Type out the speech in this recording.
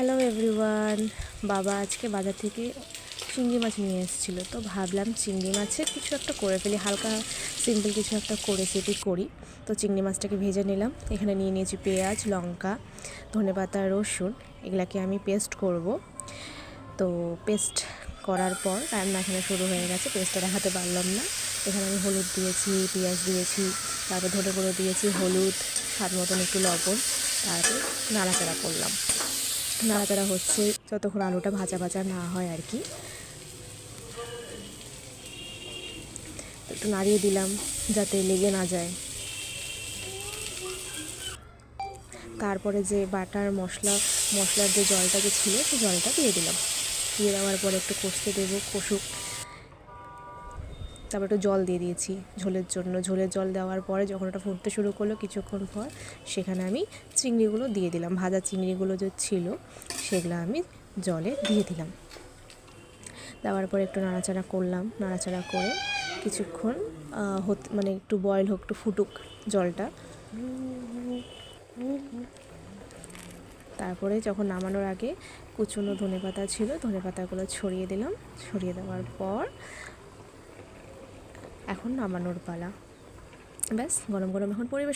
Hello everyone. বাবা আজকে বাজার থেকে চিংড়ি মাছ নিয়ে এসেছিলো, তো ভাবলাম চিংড়ি মাছের কিছু একটা করে ফেলি, হালকা সিম্পল কিছু একটা রেসিপি করি। তো চিংড়ি মাছটাকে ভেজে নিলাম। এখানে নিয়ে নিয়েছি পেঁয়াজ, লঙ্কা, ধনেপাতা, রসুন, এগুলাকে আমি পেস্ট করব। তো পেস্ট করার পর রান্না এখানে শুরু হয়ে গেছে। পেস্টটা দেখাতে পারলাম না। এখানে আমি হলুদ দিয়েছি, পেঁয়াজ দিয়েছি, তারপর ধনে গুঁড়ো দিয়েছি, হলুদ, স্বাদ মতন একটু লবণ, তারপর নাড়াচাড়া করলাম। নাড়াচাড়া হচ্ছে যতক্ষণ আলুটা ভাজা ভাজা না হয় আর কি। একটু নাড়িয়ে দিলাম যাতে লেগে না যায়। তারপরে যে বাটার মশলার যে জলটা যে ছিল সেই জলটা দিয়ে দিলাম। দিয়ে দেওয়ার পরে একটু কষতে দেবো, কষুক। তারপর একটু জল দিয়ে দিয়েছি ঝোলের জন্য। ঝোলের জল দেওয়ার পরে যখন ওটা ফুটতে শুরু করলো কিছুক্ষণ পর, সেখানে আমি চিংড়িগুলো দিয়ে দিলাম। ভাজা চিংড়িগুলো যে ছিল সেগুলো আমি জলে দিয়ে দিলাম। দেওয়ার পরে একটু নাড়াচাড়া করলাম। নাড়াচাড়া করে কিছুক্ষণ মানে একটু বয়েল হোক, একটু ফুটুক জলটা। তারপরে যখন নামানোর আগে কুচনো ধনেপাতা ছিল, ধনেপাতাগুলো ছড়িয়ে দিলাম। ছড়িয়ে দেওয়ার পর এখন নামানোর পালা। ব্যাস, গরম গরম এখন পরিবেশন।